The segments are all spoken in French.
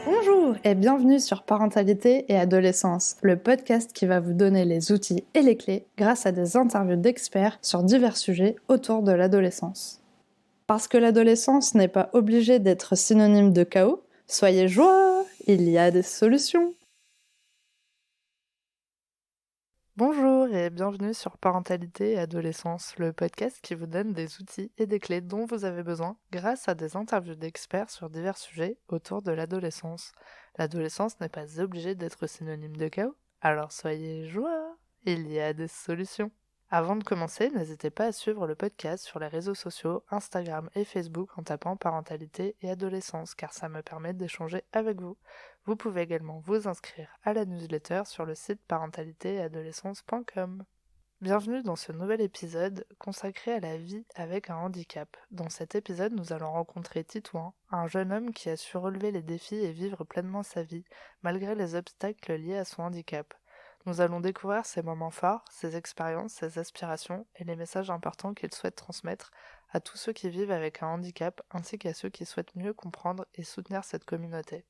Bonjour et bienvenue sur Parentalité et Adolescence, le podcast qui va vous donner les outils et les clés grâce à des interviews d'experts sur divers sujets autour de l'adolescence. Parce que l'adolescence n'est pas obligée d'être synonyme de chaos, soyez joie, il y a des solutions. Bonjour et bienvenue sur Parentalité et Adolescence, le podcast qui vous donne des outils et des clés dont vous avez besoin grâce à des interviews d'experts sur divers sujets autour de l'adolescence. L'adolescence n'est pas obligée d'être synonyme de chaos, alors soyez joie, il y a des solutions. Avant de commencer, n'hésitez pas à suivre le podcast sur les réseaux sociaux, Instagram et Facebook en tapant Parentalité et Adolescence, car ça me permet d'échanger avec vous. Vous pouvez également vous inscrire à la newsletter sur le site parentalitéadolescence.com. Bienvenue dans ce nouvel épisode consacré à la vie avec un handicap. Dans cet épisode, nous allons rencontrer Titouan, un jeune homme qui a su relever les défis et vivre pleinement sa vie, malgré les obstacles liés à son handicap. Nous allons découvrir ses moments forts, ses expériences, ses aspirations et les messages importants qu'il souhaite transmettre à tous ceux qui vivent avec un handicap ainsi qu'à ceux qui souhaitent mieux comprendre et soutenir cette communauté.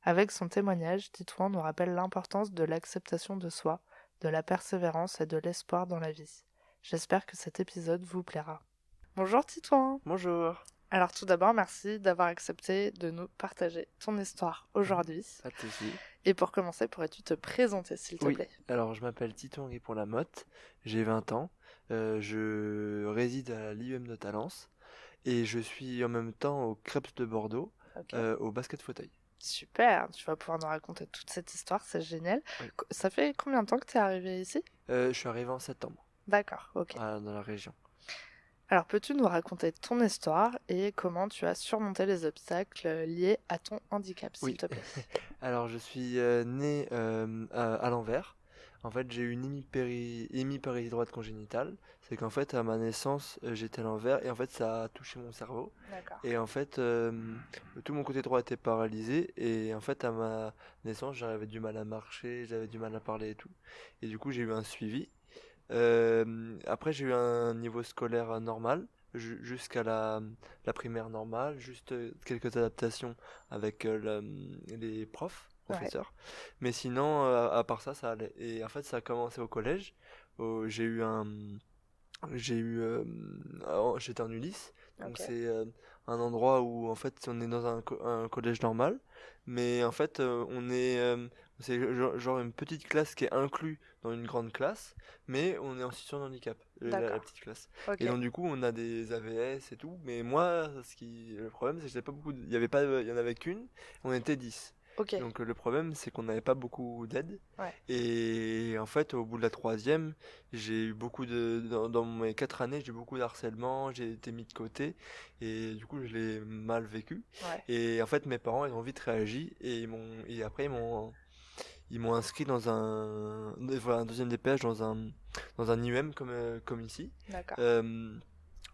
Avec son témoignage, Titouan nous rappelle l'importance de l'acceptation de soi, de la persévérance et de l'espoir dans la vie. J'espère que cet épisode vous plaira. Bonjour Titouan. Bonjour. Alors tout d'abord, merci d'avoir accepté de nous partager ton histoire aujourd'hui. Pas de soucis. Et pour commencer, pourrais-tu te présenter s'il te plaît ? Alors je m'appelle Titouan Guépon-Lamotte, j'ai 20 ans, je réside à l'IUM de Talence et je suis en même temps au Crêpes de Bordeaux, au basket fauteuil. Super, tu vas pouvoir nous raconter toute cette histoire, c'est génial. Oui. Ça fait combien de temps que tu es arrivé ici ? Je suis arrivé en septembre. D'accord, ok. Dans la région. Alors, peux-tu nous raconter ton histoire et comment tu as surmonté les obstacles liés à ton handicap, s'il te plaît ? Alors, je suis né à l'envers. En fait, j'ai eu une hémiplégie droite congénitale. C'est qu'en fait, à ma naissance, j'étais à l'envers et en fait, ça a touché mon cerveau. D'accord. Et en fait, tout mon côté droit était paralysé. Et en fait, à ma naissance, j'avais du mal à marcher, j'avais du mal à parler et tout. Et du coup, j'ai eu un suivi. Après, j'ai eu un niveau scolaire normal jusqu'à la primaire normale, juste quelques adaptations avec les professeurs. Mais sinon, à part ça, ça allait. Et en fait, ça a commencé au collège. J'étais en Ulysse, donc c'est un endroit où en fait on est dans un collège normal, mais en fait c'est genre une petite classe qui est inclue dans une grande classe, mais on est en situation de handicap, la petite classe. Okay. Et donc du coup on a des AVS et tout, mais moi le problème c'est que j'avais pas beaucoup, il y en avait qu'une, on était 10. Okay. Donc le problème c'est qu'on n'avait pas beaucoup d'aide. Ouais. Et en fait au bout de la troisième, j'ai eu dans mes 4 années, j'ai eu beaucoup de harcèlement, j'ai été mis de côté et du coup je l'ai mal vécu. Ouais. Et en fait mes parents ils ont vite réagi et après ils m'ont inscrit dans un deuxième DPH dans un IUM comme ici. D'accord.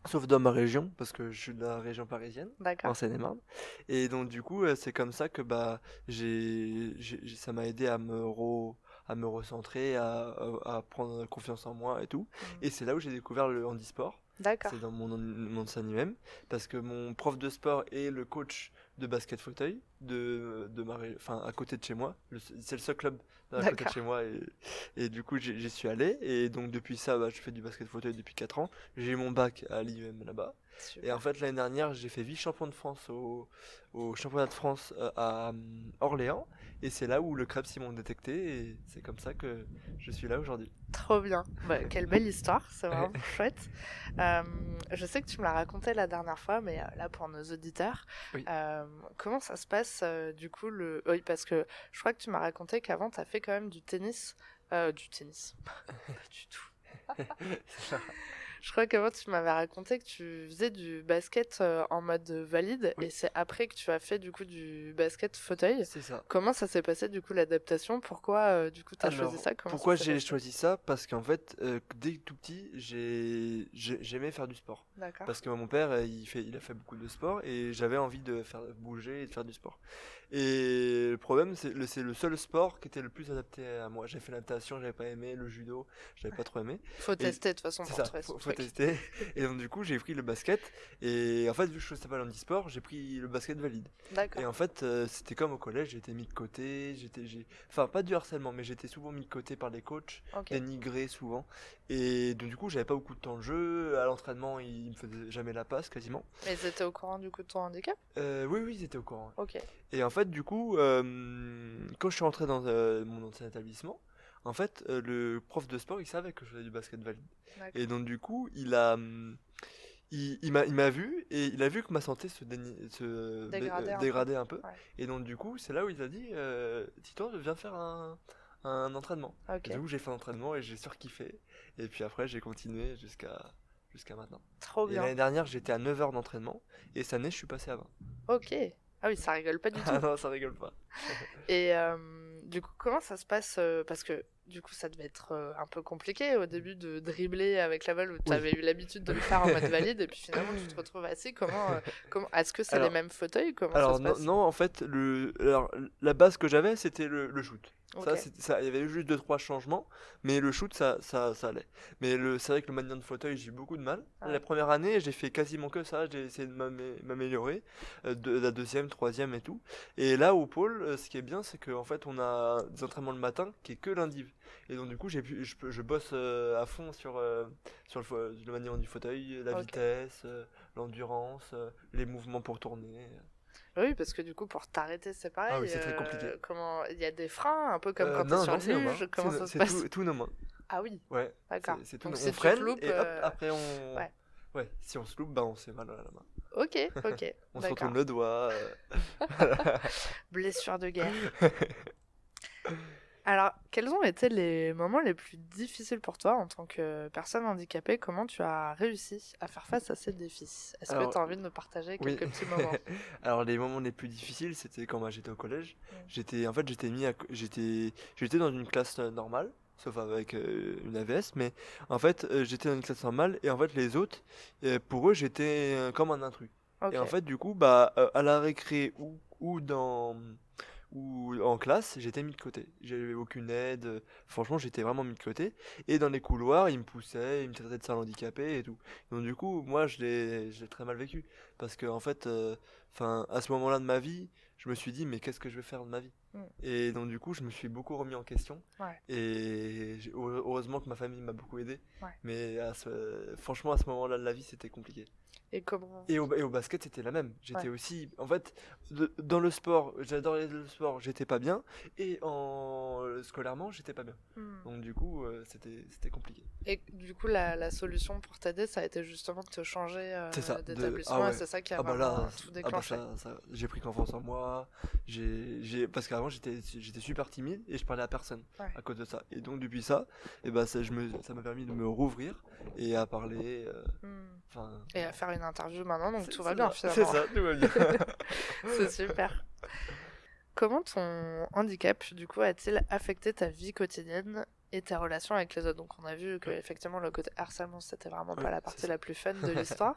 Sauf dans ma région, parce que je suis de la région parisienne, en Seine-et-Marne. Et donc du coup, c'est comme ça que ça m'a aidé à me recentrer, à prendre confiance en moi et tout. Et c'est là où j'ai découvert le handisport. D'accord. C'est dans mon ancien IUM, parce que mon prof de sport et le coach de basket fauteuil à côté de chez moi, c'est le seul club à côté de chez moi et du coup j'y suis allé et donc depuis ça je fais du basket fauteuil depuis 4 ans. J'ai eu mon bac à l'IUM là-bas. Super. Et en fait l'année dernière j'ai fait vice-champion de France au championnat de France à Orléans et c'est là où le Crêpes m'ont détecté et c'est comme ça que je suis là aujourd'hui. Trop bien, quelle belle histoire, c'est vraiment chouette. Je sais que tu me l'as raconté la dernière fois, mais là pour nos auditeurs, oui. Comment ça se passe du coup Oui, parce que je crois que tu m'as raconté qu'avant tu as fait quand même du tennis. Pas du tout. Je crois qu'avant tu m'avais raconté que tu faisais du basket en mode valide et c'est après que tu as fait du coup du basket fauteuil. C'est ça. Comment ça s'est passé du coup l'adaptation ? Pourquoi du coup tu as choisi ça ? Pourquoi j'ai choisi ça ? Parce qu'en fait dès tout petit j'aimais faire du sport. D'accord. Parce que mon père il a fait beaucoup de sport et j'avais envie de faire bouger et de faire du sport. Et le problème c'est le seul sport qui était le plus adapté à moi. J'ai fait la natation, j'avais pas aimé, le judo, j'avais pas trop aimé. Faut tester de toute façon pour trouver son truc. faut tester. Et donc, du coup, j'ai pris le basket. Et en fait, vu que je faisais pas l'handisport, j'ai pris le basket valide. D'accord. Et en fait, c'était comme au collège, j'étais mis de côté. Enfin, pas du harcèlement, mais j'étais souvent mis de côté par les coachs, Ok. dénigré souvent. Et donc, du coup, j'avais pas beaucoup de temps de jeu. À l'entraînement, ils me faisaient jamais la passe quasiment. Mais ils étaient au courant du coup de ton handicap? Oui, oui, ils étaient au courant. Ok. Et en fait, du coup, quand je suis rentré dans mon ancien établissement, en fait, le prof de sport, il savait que je faisais du basket valide. D'accord. Et donc, du coup, il m'a vu et il a vu que ma santé Dégradé un peu. dégradait un peu. Ouais. Et donc, du coup, c'est là où il a dit Titon, viens faire un entraînement. Ok. Et du coup, j'ai fait un entraînement et j'ai surkiffé. Et puis après, j'ai continué jusqu'à maintenant. Trop Et bien. l'année dernière, j'étais à 9 heures d'entraînement. Et cette année, je suis passé à 20. Ok. Ah oui, ça rigole pas du Ah tout. non, ça rigole pas. Et du coup, comment ça se passe parce que du coup, ça devait être un peu compliqué au début de dribbler avec la balle où tu Oui. avais eu l'habitude de le faire en mode valide et puis finalement tu te retrouves assis. Comment est-ce que c'est les Alors, mêmes fauteuils? Comment ça alors se non, passe? non, en fait, la base que j'avais, c'était le shoot. Ok. Ça, il y avait juste deux trois changements, mais le shoot, ça allait. Mais c'est vrai que le maintien de fauteuil, j'ai eu beaucoup de mal. La Ouais. première année, j'ai fait quasiment que ça. J'ai essayé de m'améliorer, la deuxième, troisième et tout. Et là, au pôle, ce qui est bien, c'est qu'en fait, on a des entraînements le matin qui est que lundi. Et donc, du coup, je bosse à fond sur le maniement du fauteuil, la Ok. vitesse, l'endurance, les mouvements pour tourner. Oui, parce que du coup, pour t'arrêter, c'est Ah oui, pareil. c'est très compliqué. Comment il y a des freins, un peu comme quand t'es Non, sur non, c'est nos mains. luge. Comment ça se C'est passe? tout nos mains. Ah oui, Ouais, d'accord. c'est tout. Donc On si tu te freine loupes, et hop, après on. ouais. Ouais, si on se loupe, bah on se fait mal à la main. Ok, ok, On se retourne d'accord. le doigt. Blessure de guerre. Alors, quels ont été les moments les plus difficiles pour toi en tant que personne handicapée? Comment tu as réussi à faire face à ces défis? Est-ce que Alors, tu as envie de me partager oui. quelques petits moments? Alors les moments les plus difficiles, c'était quand bah, j'étais au collège. Mm. En fait, j'étais dans une classe normale, sauf avec une AVS, mais en fait, j'étais dans une classe normale et en fait les autres, pour eux, j'étais comme un intrus. Et Ok, en fait, du coup, bah, à la récré ou en classe, j'étais mis de côté. J'avais aucune aide. Franchement, j'étais vraiment mis de côté. Et dans les couloirs, ils me poussaient, ils me traitaient de sale handicapé et tout. Donc du coup, moi, je l'ai très mal vécu. Parce que en fait, à ce moment-là de ma vie, je me suis dit, mais qu'est-ce que je vais faire de ma vie? Mm. Et donc du coup, je me suis beaucoup remis en question. ouais, Et heureusement que ma famille m'a beaucoup aidé. ouais. Mais franchement, à ce moment-là de la vie, c'était compliqué. Et comment? Et au basket, c'était la même. Ouais. J'étais aussi. En fait, dans le sport, j'adorais le sport, j'étais pas bien. Et scolairement, j'étais pas bien. Hmm. Donc, du coup, c'était compliqué. Et du coup, la solution pour t'aider, ça a été justement de te changer C'est ça. Ah d'établissement et ouais. c'est ça qui a Ah bah vraiment là, tout ah bah déclenché. j'ai pris confiance en moi. Parce qu'avant, j'étais super timide et je parlais à personne Ouais. à cause de ça. Et donc, depuis ça, et bah, ça m'a permis de me rouvrir et à parler. Hmm. Enfin, Et à faire une interview maintenant, donc tout va c'est bien ça, finalement. c'est ça, tout va bien. C'est super. Comment ton handicap, du coup, a-t-il affecté ta vie quotidienne et tes relations avec les autres? Donc, on a vu que Ouais. effectivement le côté harcèlement, c'était vraiment Oui, pas la c'est partie ça. la plus fun de l'histoire.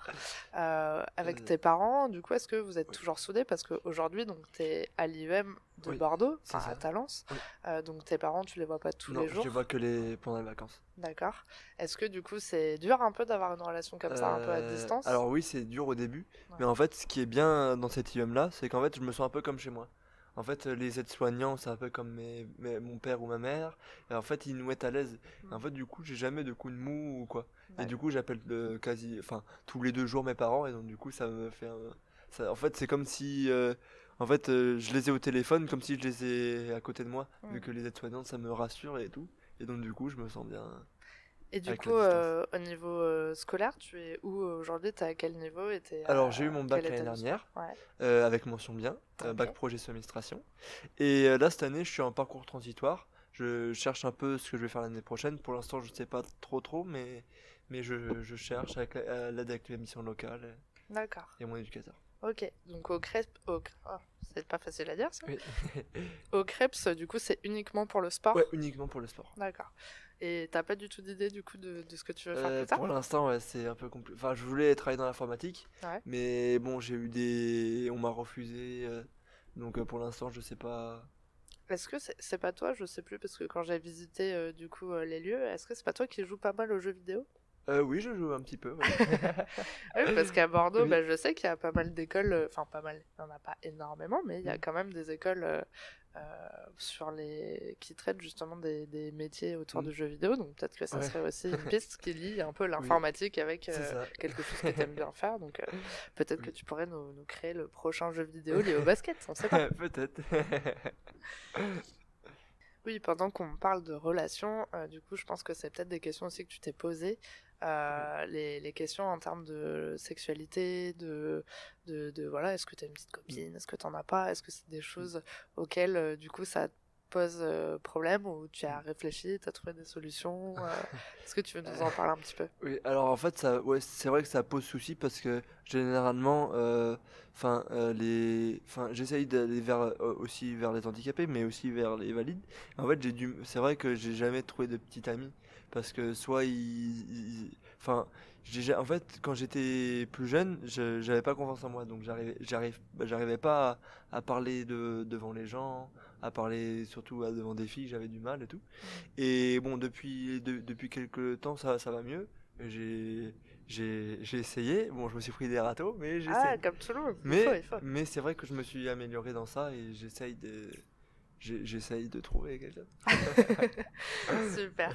Avec Euh, tes parents, du coup, est-ce que vous êtes oui, toujours soudés? Parce qu'aujourd'hui, donc, t'es à l'IEM de oui, Bordeaux, c'est enfin à ça. Talence. Oui. Donc, tes parents, tu les vois pas tous Non, les je les vois jours. que pendant les vacances. D'accord. Est-ce que, du coup, c'est dur un peu d'avoir une relation comme ça, un peu à distance? Alors oui, c'est dur au début, mais Ouais. en fait, ce qui est bien dans cet IEM-là, c'est qu'en fait, je me sens un peu comme chez moi. En fait, les aides-soignants, c'est un peu comme mon père ou ma mère, et en fait, ils nous mettent à l'aise. Et en Hmm. fait, du coup, j'ai jamais de coup de mou ou quoi. Et du D'accord. coup, j'appelle tous les 2 jours mes parents, et donc du coup, ça me fait en fait, c'est comme si, je les ai au téléphone, comme si je les ai à côté de moi, vu Hmm. que les aides-soignantes, ça me rassure et tout. Et donc, du coup, je me sens bien Et du avec coup, la distance. au niveau scolaire, tu es où aujourd'hui? T'es à quel niveau et t'es Alors, j'ai eu à mon quel bac l'année établissement? dernière, Ouais, avec mention bien, bac ok. pro gestion administration. Et là, cette année, je suis en parcours transitoire. Je cherche un peu ce que je vais faire l'année prochaine. Pour l'instant, je ne sais pas trop, mais je cherche avec l'aide avec la mission locale D'accord. et mon éducateur. Ok. Donc au CREPS, oh, c'est pas facile à dire ça. Oui. Au CREPS, du coup, c'est uniquement pour le Ouais, sport? uniquement pour le sport. D'accord. Et t'as pas du tout d'idée du coup de ce que tu veux faire plus tard? Pour l'instant, ouais, c'est un peu compliqué. Enfin, je voulais travailler dans l'informatique, Ouais. mais bon, on m'a refusé. Donc pour l'instant, je sais pas. Est-ce que c'est pas toi, je sais plus, parce que quand j'ai visité du coup les lieux, est-ce que c'est pas toi qui joues pas mal aux jeux vidéo? Oui, je joue un petit peu, ouais. Oui, parce qu'à Bordeaux, Oui. je sais qu'il y a pas mal d'écoles, enfin pas mal, il n'y en a pas énormément, mais il y a Mm, quand même des écoles qui traitent justement des métiers autour mm, du jeu vidéo, donc peut-être que ça ouais. serait aussi une piste qui lie un peu Oui, l'informatique avec c'est ça. quelque chose que tu aimes bien faire, donc peut-être que tu pourrais nous créer le prochain jeu vidéo lié au basket, on sait pas. Peut-être. Oui, pendant qu'on parle de relations, du coup, je pense que c'est peut-être des questions aussi que tu t'es posées. Oui. Les questions en termes de sexualité, voilà, est-ce que tu as une petite Mm. copine, est-ce que tu n'en as pas, est-ce que c'est des choses auxquelles, du coup, ça te pose problème ou tu as réfléchi, tu as trouvé des solutions est-ce que tu veux nous en parler un petit peu? Oui, alors en fait, ça, ouais, c'est vrai que ça pose souci parce que généralement, j'essaye d'aller vers aussi vers les handicapés, mais aussi vers les valides. En fait, c'est vrai que j'ai jamais trouvé de petit ami parce que soit enfin, en fait, quand j'étais plus jeune, j'avais pas confiance en moi, donc j'arrivais pas à parler devant les gens, à parler surtout devant des filles, j'avais du mal et tout. Et bon, depuis quelques temps, ça va mieux. J'ai, j'ai essayé. Bon, je me suis pris des râteaux, mais Ah, j'essaye. comme tout le monde, il faut, Mais, il faut. mais c'est vrai que je me suis amélioré dans ça et j'essaye de trouver quelqu'un. Super.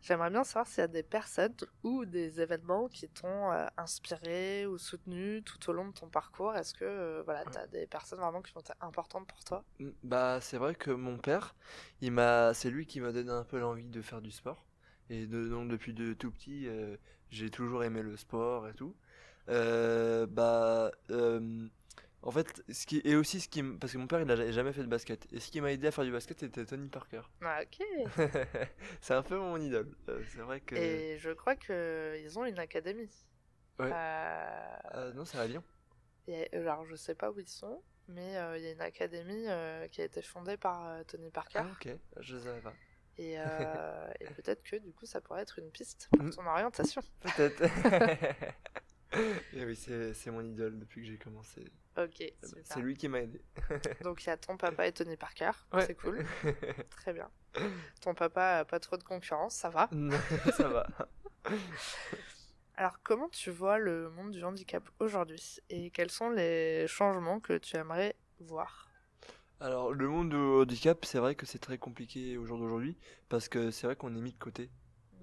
J'aimerais bien savoir s'il y a des personnes ou des événements qui t'ont inspiré ou soutenu tout au long de ton parcours. Est-ce que voilà, tu as des personnes vraiment qui ont été importantes pour toi? Bah, c'est vrai que mon père, c'est lui qui m'a donné un peu l'envie de faire du sport. Donc depuis de tout petit, j'ai toujours aimé le sport et tout. Bah, en fait, parce que mon père, il a jamais fait de basket. Et ce qui m'a aidé à faire du basket, c'était Tony Parker. Ah, ok. C'est un peu mon idole. C'est vrai que, Et je crois qu'ils ont une académie. ouais, Euh, non, c'est à Lyon. alors, je sais pas où ils sont, mais il y a une académie qui a été fondée par Tony Parker. Ah, ok, je savais pas. Et peut-être que du coup, ça pourrait être une piste pour Hmm, ton orientation. peut-être. Et oui, c'est mon idole depuis que j'ai commencé. Ok, C'est super. lui qui m'a aidé. Donc il y a ton papa et Tony Parker, Ouais. c'est cool, très bien. Ton papa a pas trop de concurrence, ça va. Non, ça va. Alors comment tu vois le monde du handicap aujourd'hui et quels sont les changements que tu aimerais voir? Alors, le monde du handicap, c'est vrai que c'est très compliqué au jour d'aujourd'hui parce que c'est vrai qu'on est mis de côté.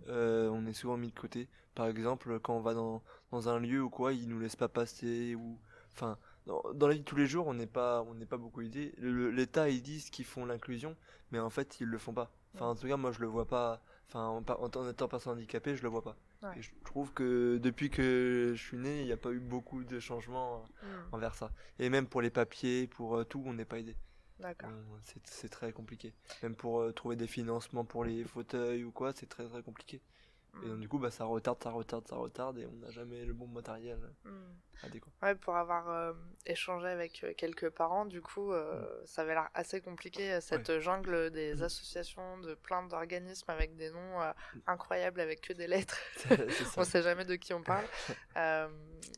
On est souvent mis de côté. Par exemple, quand on va dans un lieu ou quoi, ils nous laissent pas passer ou, enfin, dans la vie de tous les jours, on n'est pas beaucoup aidé. L'État, ils disent qu'ils font l'inclusion, mais en fait, ils le font pas. Enfin, en tout cas, moi, je le vois pas. Enfin, en étant personne handicapée, je le vois pas. Et Ouais. je trouve que depuis que je suis né, il n'y a pas eu beaucoup de changements Hmm, envers ça. Et même pour les papiers, pour tout, on n'est pas aidé. d'accord. C'est très compliqué. Même pour trouver des financements pour les fauteuils ou quoi, c'est très très compliqué. Et donc Hmm, du coup, bah, ça retarde, ça retarde, ça retarde et on n'a jamais le bon matériel hmm. adéquat. Ouais, pour avoir échangé avec quelques parents, du coup, Mm. ça avait l'air assez compliqué, Ouais. cette jungle des Mm. associations, de plein d'organismes avec des noms incroyables, avec que des lettres. C'est On ça. sait jamais de qui on parle. Euh,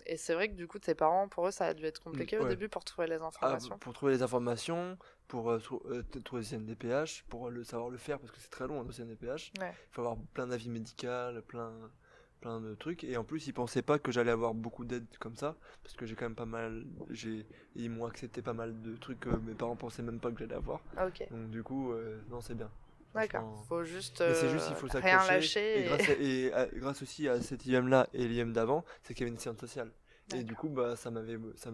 et c'est vrai que du coup, tes parents, pour eux, ça a dû être Mm. compliqué au Ouais. début pour trouver les Ah, informations. pour trouver les informations, pour trouver le CNDPH, pour savoir le faire parce que c'est très long, le CNDPH. Ouais, Il faut avoir plein d'avis médicaux, plein de trucs. Et en plus, ils pensaient pas que j'allais avoir beaucoup d'aide comme ça, parce que j'ai quand même pas mal, ils m'ont accepté pas mal de trucs que mes parents pensaient même pas que j'allais avoir. ok. Donc du coup, non, c'est bien, D'accord. franchement. Faut juste Mais c'est juste, il faut rien s'accrocher. Et lâcher. grâce aussi à cet IEM-là et l'IEM d'avant, c'est qu'il y avait une séance sociale. Et du D'accord. coup, bah, ça m'a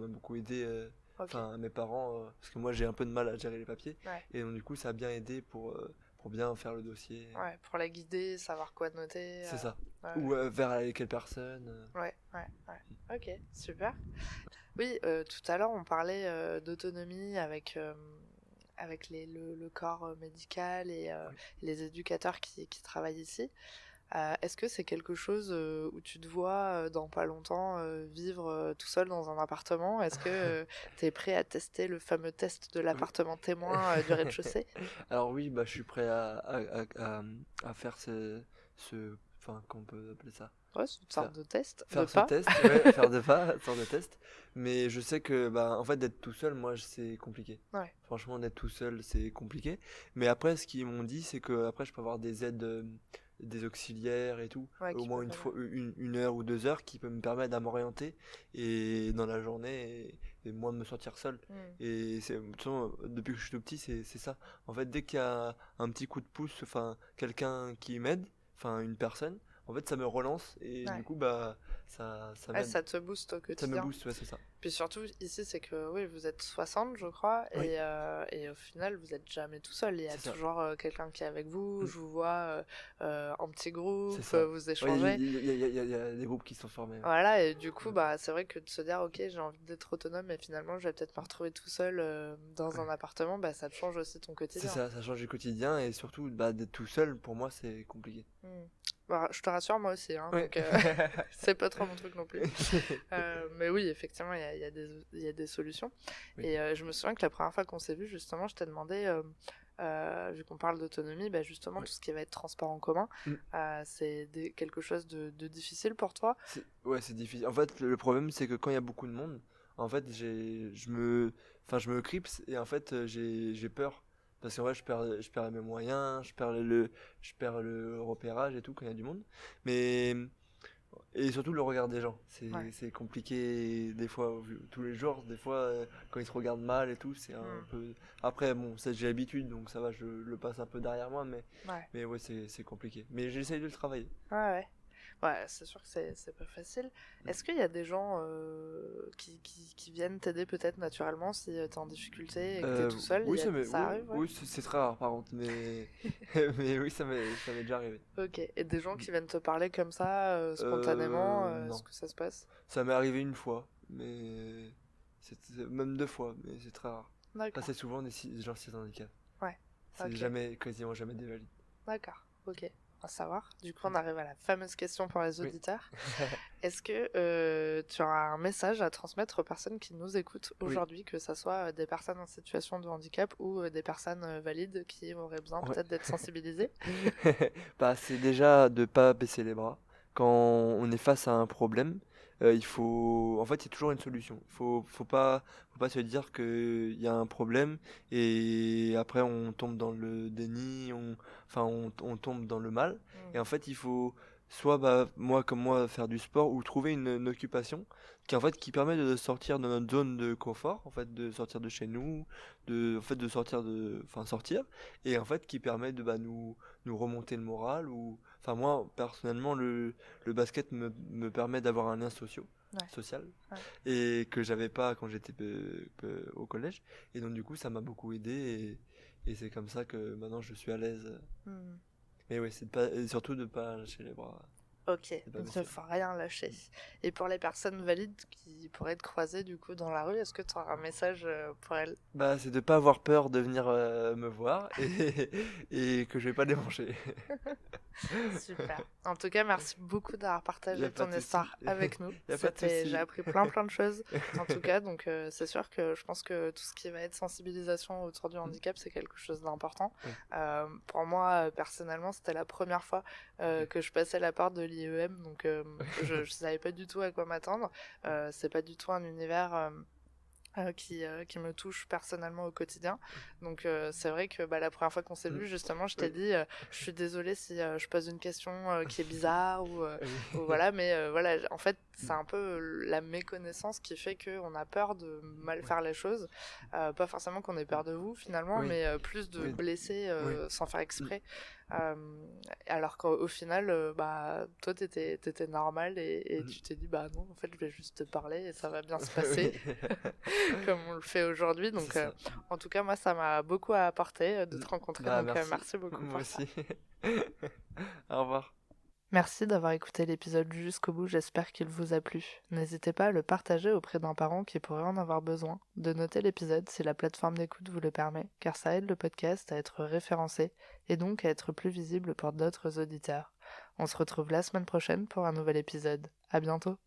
beaucoup aidé, Ok. enfin, à mes parents, parce que moi, j'ai un peu de mal à gérer les papiers. Ouais. Et donc, du coup, ça a bien aidé pour bien faire le dossier. Ouais, pour la guider, savoir quoi noter. C'est ça. Ouais, Ou vers quelle personne. ouais, ouais, ouais. Ok, super. Oui, tout à l'heure, on parlait d'autonomie avec le corps médical et Oui. les éducateurs qui travaillent ici. Est-ce que c'est quelque chose où tu te vois dans pas longtemps vivre tout seul dans un appartement? Est-ce que tu es prêt à tester le fameux test de Oui. l'appartement témoin du rez-de-chaussée? Alors oui, bah, je suis prêt à faire enfin, qu'on peut appeler ça. Ouais, c'est une sorte Faire, de test, de faire ce pas. test, ouais, faire de pas, sorte de test. Mais je sais que, bah, en fait, d'être tout seul, moi, c'est compliqué. Ouais. Franchement, d'être tout seul, c'est compliqué. Mais après, ce qu'ils m'ont dit, c'est que après, je peux avoir des aides des auxiliaires et tout, Ouais, au qui moins peut une t'aider. fois, une heure ou 2 heures qui peut me permettre de m'orienter et dans la journée et moi de me sentir seul. Mm. Et c'est, de toute façon, depuis que je suis tout petit, c'est ça. En fait, dès qu'il y a un petit coup de pouce, enfin, quelqu'un qui m'aide, enfin, une personne, en fait, ça me relance et du Ouais. coup, bah, ça Ouais, m'aide. ça te booste au Ça me quotidien. booste, ouais, c'est ça. Puis surtout, ici, c'est que oui, vous êtes 60, je crois, Oui, et au final, vous êtes jamais tout seul. Il y a c'est ça. toujours quelqu'un qui est avec vous. Mm, Je vous vois en petit c'est groupe, ça. vous Ouais, échangez. il y a des groupes qui sont formés. Ouais. Voilà, et du coup, Mm, bah, c'est vrai que de se dire, ok, j'ai envie d'être autonome, et finalement, je vais peut-être me retrouver tout seul dans un ouais. appartement, bah, ça te change aussi ton C'est quotidien. ça change du quotidien et surtout bah, d'être tout seul, pour moi, c'est compliqué. Hmm. Bah, je te rassure, moi aussi, hein, Ouais. donc c'est pas trop mon truc non plus. Mais oui, effectivement, il y a des solutions. Oui. Et je me souviens que la première fois qu'on s'est vu, justement, je t'ai demandé, vu qu'on parle d'autonomie, bah, justement, Ouais. tout ce qui va être transport en commun, Mm. c'est quelque chose de difficile pour toi? Ouais, c'est difficile. En fait, le problème, c'est que quand il y a beaucoup de monde, en fait, je me clipse et en fait, j'ai peur. Parce qu'en vrai, je perds mes moyens, je perds le repérage et tout quand il y a du monde. Mais, et surtout le regard des gens. Ouais. C'est compliqué des fois, tous les jours, des fois, quand ils te regardent mal et tout, c'est un Hmm. peu. Après, bon, ça, j'ai l'habitude, donc ça va, je le passe un peu derrière moi, Ouais. mais ouais, c'est compliqué. Mais j'essaye de le travailler. Ouais, ouais. Ouais, c'est sûr que c'est pas facile. Est-ce qu'il y a des gens qui viennent t'aider peut-être naturellement si t'es en difficulté et que t'es tout seul? Oui, Ça arrive, ouais? oui, c'est très rare par contre, mais, mais oui, ça m'est déjà arrivé. Ok. Et des gens qui viennent te parler comme ça, spontanément, est-ce Non. que ça se passe? Ça m'est arrivé une fois, mais même 2 fois, mais c'est très rare. Là, D'accord. c'est souvent des gens qui handicap. Ouais. C'est Ok. jamais, quasiment jamais des valides. D'accord. Ok. À savoir. Du coup, on arrive à la fameuse question pour les Oui. auditeurs. Est-ce que tu as un message à transmettre aux personnes qui nous écoutent Oui. aujourd'hui, que ce soit des personnes en situation de handicap ou des personnes valides qui auraient besoin Ouais. peut-être d'être sensibilisées? Bah, c'est déjà de pas baisser les bras. Quand on est face à un problème, il faut. En fait, il y a toujours une solution. Faut pas se dire qu'il y a un problème et après on tombe dans le déni, enfin on tombe dans le mal. Et en Hmm. fait, il faut soit bah, moi comme moi faire du sport ou trouver une occupation qui en fait qui permet de sortir de notre zone de confort, en fait de sortir de chez nous, de en fait de sortir enfin sortir et en fait qui permet de bah, nous remonter le moral ou enfin moi personnellement le basket me permet d'avoir un lien Ouais. social Ouais. et que j'avais pas quand j'étais au collège et donc du coup ça m'a beaucoup aidé et c'est comme ça que maintenant je suis à l'aise Hmm. mais oui c'est de pas et surtout de pas lâcher les bras Ok, de pas donc il ne baisser. faut rien lâcher. Et pour les personnes valides qui pourraient te croiser du coup dans la rue, est-ce que tu auras un message pour elles? Bah c'est de pas avoir peur de venir me voir et que je vais pas les manger. Super. En tout cas, merci beaucoup d'avoir Y a partagé pas ton de souci. histoire avec nous. Y a pas de J'ai souci. appris plein de choses. En tout cas, donc c'est sûr que je pense que tout ce qui va être sensibilisation autour du handicap, c'est quelque chose d'important. Oui, Pour moi, personnellement, c'était la première fois ok. que je passais la porte de l'IEM, donc je savais pas du tout à quoi m'attendre. C'est pas du tout un univers qui me touche personnellement au quotidien. Donc c'est vrai que bah, la première fois qu'on s'est Mm. vu, justement, je t'ai Oui, dit, je suis désolée si je pose une question qui est bizarre ou oui. voilà, mais voilà, en fait, c'est Mm. un peu la méconnaissance qui fait qu'on a peur de mal Ouais. faire les choses. Pas forcément qu'on ait peur de vous finalement, Oui, mais plus de oui, blesser oui. sans faire Mm. exprès. Euh, Alors qu'au final, bah, toi, t'étais normal et Mm. tu t'es dit, bah non, en fait, je vais juste te parler et ça va bien se Oui. passer. Comme on le fait aujourd'hui. C'est Donc, ça. en tout cas, moi, ça m'a beaucoup apporté de Mm. te rencontrer. Bah Donc, merci. merci beaucoup Moi pour ça. aussi. Au revoir. Merci d'avoir écouté l'épisode jusqu'au bout, j'espère qu'il vous a plu. N'hésitez pas à le partager auprès d'un parent qui pourrait en avoir besoin, de noter l'épisode si la plateforme d'écoute vous le permet, car ça aide le podcast à être référencé et donc à être plus visible pour d'autres auditeurs. On se retrouve la semaine prochaine pour un nouvel épisode. À bientôt!